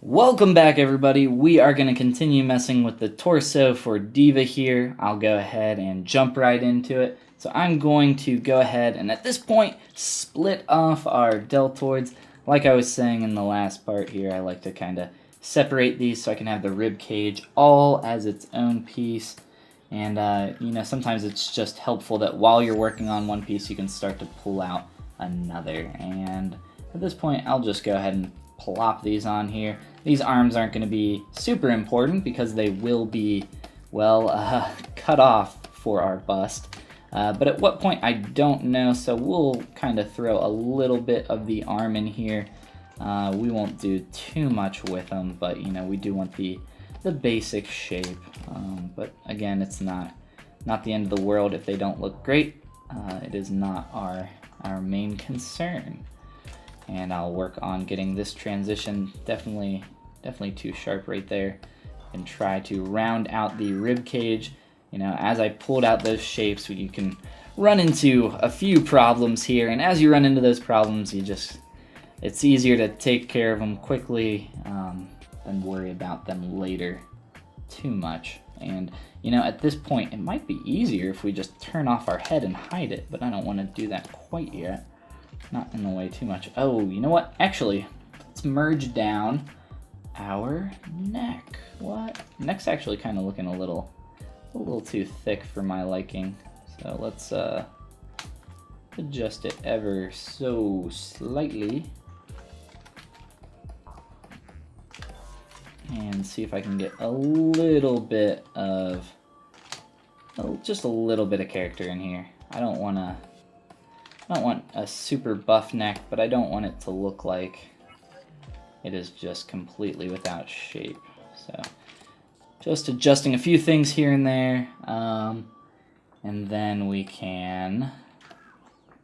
Welcome back, everybody. We are going to continue messing with the torso for D.VA here. I'll go ahead and jump right into it. So I'm going to go ahead and at this point split off our deltoids. Like I was saying in the last part here, I like to kind of separate these so I can have the rib cage all as its own piece. And sometimes it's just helpful that while you're working on one piece, you can start to pull out another. And at this point, I'll just go ahead and plop these on here. These arms aren't going to be super important because they will be, well, cut off for our bust. But at what point, I don't know, so we'll kind of throw a little bit of the arm in here. We won't do too much with them, but, we do want the basic shape. But again, it's not the end of the world if they don't look great. It is not our main concern. And I'll work on getting this transition definitely too sharp right there, and try to round out the rib cage. As I pulled out those shapes, you can run into a few problems here, and as you run into those problems, it's easier to take care of them quickly than worry about them later too much. And at this point, it might be easier if we just turn off our head and hide it, but I don't want to do that quite yet. Not in the way too much. Oh, you know what? Actually, let's merge down our neck. What? Neck's actually kind of looking a little too thick for my liking. So let's adjust it ever so slightly. And see if I can get a little bit of, just a little bit of character in here. I don't want a super buff neck, but I don't want it to look like it is just completely without shape. So just adjusting a few things here and there, and then we can,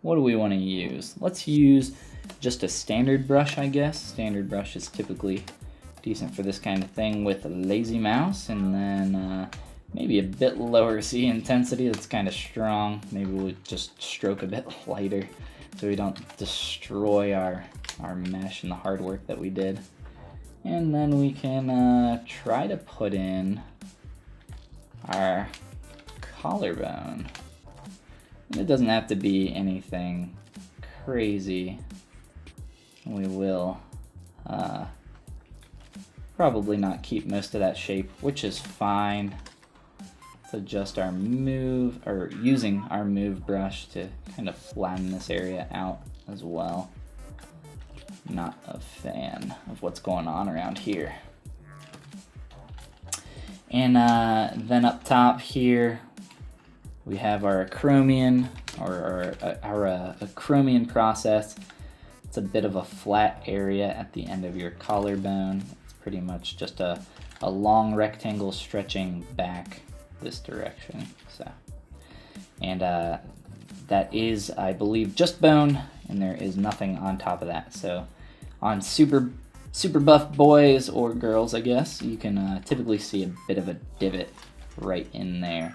what do we want to use? Let's use just a standard brush, I guess. Standard brush is typically decent for this kind of thing with a lazy mouse, and then maybe a bit lower C intensity. That's kind of strong. Maybe we'll just stroke a bit lighter so we don't destroy our mesh and the hard work that we did. And then we can try to put in our collarbone. And it doesn't have to be anything crazy. We will probably not keep most of that shape, which is fine. Adjust our move, or using our move brush to kind of flatten this area out as well. Not a fan of what's going on around here. And then up top here, we have our acromion, or our acromion process. It's a bit of a flat area at the end of your collarbone. It's pretty much just a long rectangle stretching back this direction. So, and that is, I believe, just bone, and there is nothing on top of that. So on super buff boys or girls, I guess, you can typically see a bit of a divot right in there,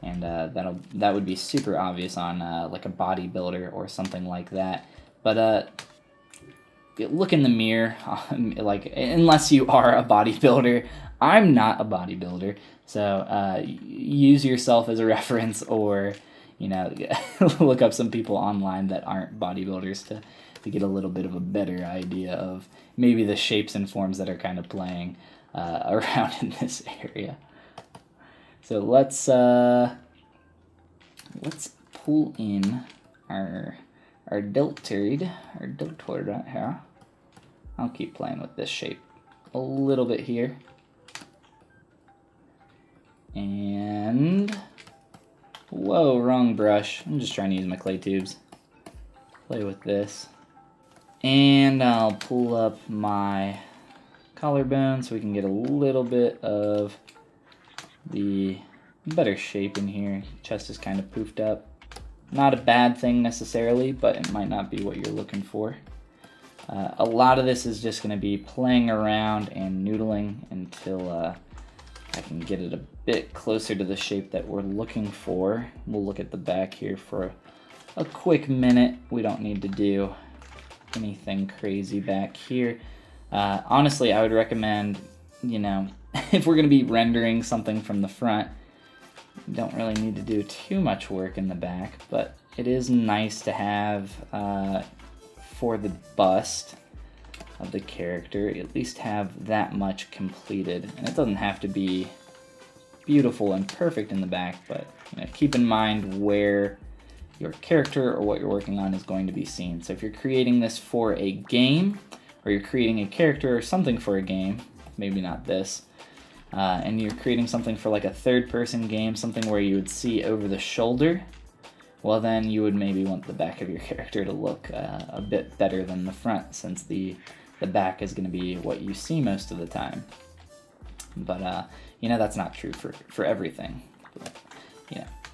and that would be super obvious on like a bodybuilder or something like that. But look in the mirror, like, unless you are a bodybuilder. I'm not a bodybuilder, so use yourself as a reference, or look up some people online that aren't bodybuilders to get a little bit of a better idea of maybe the shapes and forms that are kind of playing around in this area. So let's pull in our deltoid right here. I'll keep playing with this shape a little bit here. And, whoa, wrong brush. I'm just trying to use my clay tubes. Play with this. And I'll pull up my collarbone so we can get a little bit of the better shape in here. Chest is kind of poofed up. Not a bad thing necessarily, but it might not be what you're looking for. A lot of this is just going to be playing around and noodling until I can get it a bit closer to the shape that we're looking for. We'll look at the back here for a quick minute. We don't need to do anything crazy back here. Honestly, I would recommend, if we're going to be rendering something from the front, you don't really need to do too much work in the back, but it is nice to have, for the bust of the character, at least have that much completed. And it doesn't have to be beautiful and perfect in the back, but keep in mind where your character or what you're working on is going to be seen. So if you're creating this for a game, or you're creating a character or something for a game, maybe not this, and you're creating something for like a third-person game, something where you would see over the shoulder, well then you would maybe want the back of your character to look a bit better than the front, since the back is going to be what you see most of the time. But that's not true for everything. But,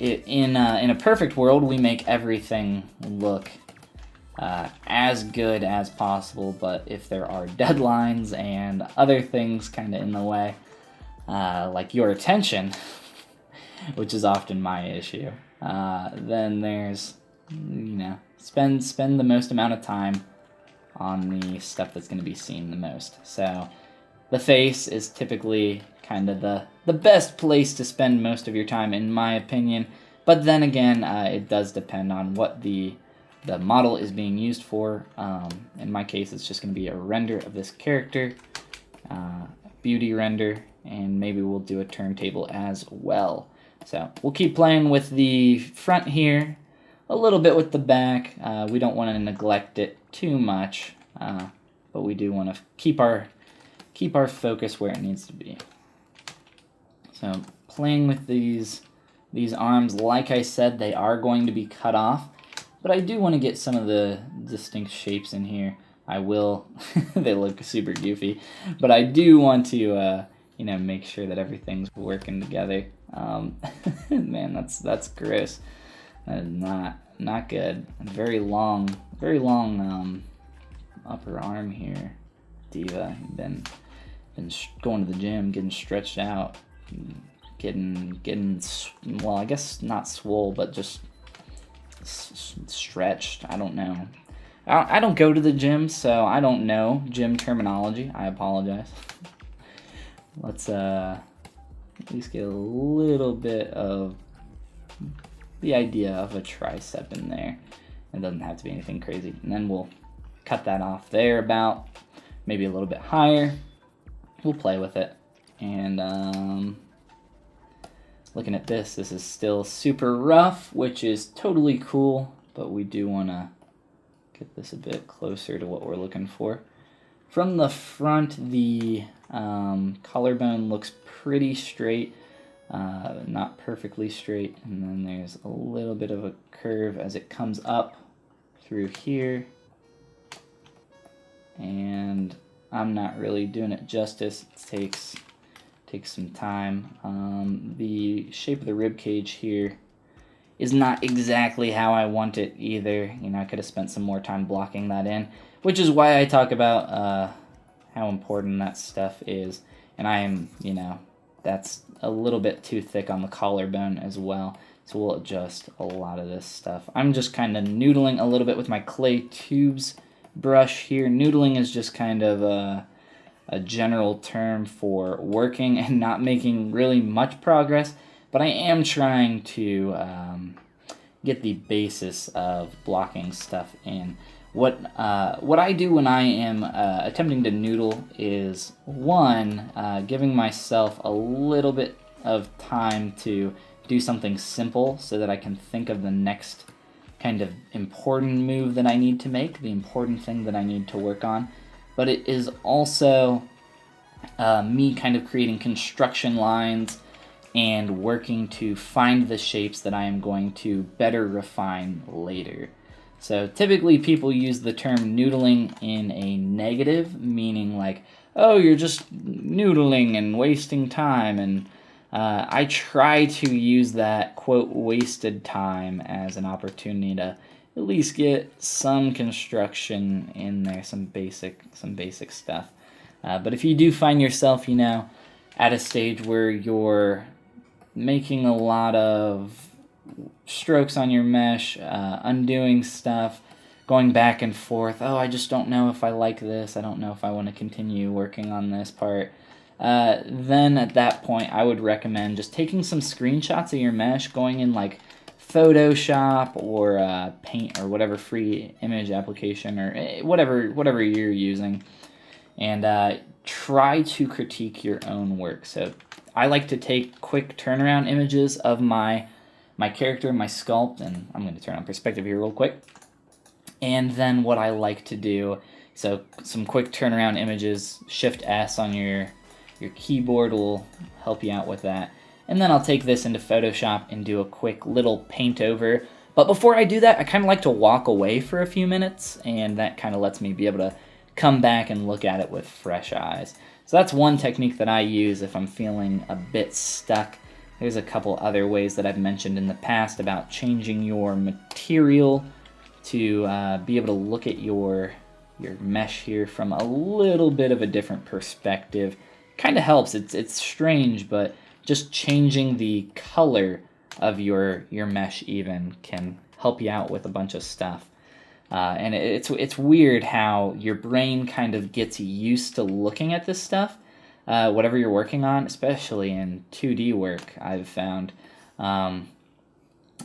in a perfect world, we make everything look as good as possible, but if there are deadlines and other things kind of in the way, like your attention, which is often my issue, then there's, spend the most amount of time on the stuff that's going to be seen the most. So the face is typically kind of the best place to spend most of your time, in my opinion. But then again, it does depend on what the model is being used for. In my case, it's just going to be a render of this character, beauty render, and maybe we'll do a turntable as well. So we'll keep playing with the front here, a little bit with the back. We don't want to neglect it too much, but we do want to keep our focus where it needs to be. So playing with these arms, like I said, they are going to be cut off, but I do want to get some of the distinct shapes in here. I will. They look super goofy, but I do want to make sure that everything's working together. Man, that's gross. That is not good. Very long upper arm here. D.Va, been going to the gym, getting stretched out, getting well, I guess not swole, but just stretched. I don't know. I don't go to the gym, so I don't know gym terminology. I apologize. Let's at least get a little bit of the idea of a tricep in there. It doesn't have to be anything crazy. And then we'll cut that off there, about maybe a little bit higher. We'll play with it. And looking at this is still super rough, which is totally cool, but we do want to get this a bit closer to what we're looking for. From the front, the collarbone looks pretty straight, not perfectly straight, and then there's a little bit of a curve as it comes up through here, and I'm not really doing it justice. It takes some time. The shape of the rib cage here is not exactly how I want it either. I could have spent some more time blocking that in, which is why I talk about how important that stuff is. And I am, that's a little bit too thick on the collarbone as well. So we'll adjust a lot of this stuff. I'm just kind of noodling a little bit with my clay tubes brush here. Noodling is just kind of a general term for working and not making really much progress, but I am trying to get the basis of blocking stuff in. What I do when I am attempting to noodle is, one, giving myself a little bit of time to do something simple so that I can think of the next kind of important move that I need to make, the important thing that I need to work on. But it is also me kind of creating construction lines and working to find the shapes that I am going to better refine later. So typically people use the term noodling in a negative, meaning like, oh, you're just noodling and wasting time, and I try to use that, quote, wasted time as an opportunity to at least get some construction in there, some basic stuff. But if you do find yourself, at a stage where you're making a lot of strokes on your mesh, undoing stuff, going back and forth. Oh, I just don't know if I like this. I don't know if I want to continue working on this part. Then at that point, I would recommend just taking some screenshots of your mesh, going in like Photoshop or Paint or whatever free image application or whatever you're using, and try to critique your own work. So I like to take quick turnaround images of my character, my sculpt, and I'm going to turn on perspective here real quick. And then what I like to do, so some quick turnaround images, Shift S on your keyboard will help you out with that. And then I'll take this into Photoshop and do a quick little paint over. But before I do that, I kind of like to walk away for a few minutes, and that kind of lets me be able to come back and look at it with fresh eyes. So that's one technique that I use if I'm feeling a bit stuck. There's a couple other ways that I've mentioned in the past about changing your material to be able to look at your mesh here from a little bit of a different perspective. Kind of helps. It's strange, but just changing the color of your mesh even can help you out with a bunch of stuff. And it's weird how your brain kind of gets used to looking at this stuff, whatever you're working on, especially in 2D work, I've found. And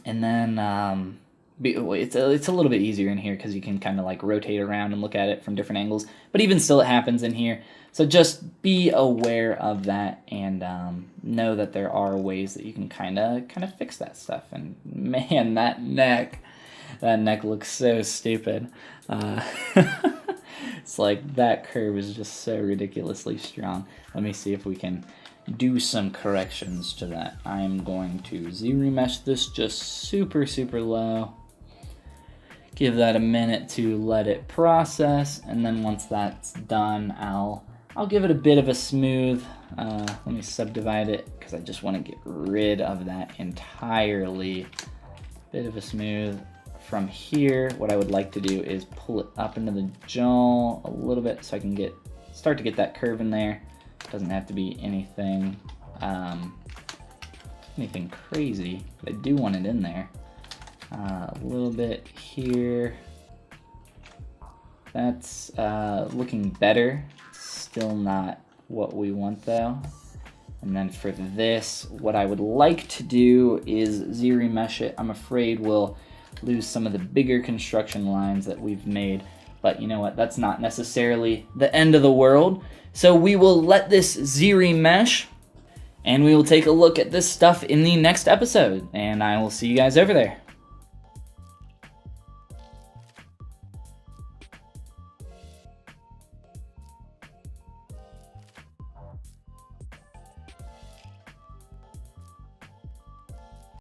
then it's a little bit easier in here because you can kind of like rotate around and look at it from different angles. But even still, it happens in here. So just be aware of that and know that there are ways that you can kind of fix that stuff. And man, that neck looks so stupid. It's like that curve is just so ridiculously strong. Let me see if we can do some corrections to that. I'm going to Z-remesh this just super low. Give that a minute to let it process, and then once that's done, I'll give it a bit of a smooth. Let me subdivide it because I just want to get rid of that entirely. Bit of a smooth. From here, what I would like to do is pull it up into the jaw a little bit so I can start to get that curve in there. Doesn't have to be anything crazy, but I do want it in there. A little bit here. That's looking better. Still not what we want though. And then for this, what I would like to do is Z-remesh it. I'm afraid we'll lose some of the bigger construction lines that we've made. But you know what? That's not necessarily the end of the world. So we will let this Z-remesh, and we will take a look at this stuff in the next episode. And I will see you guys over there.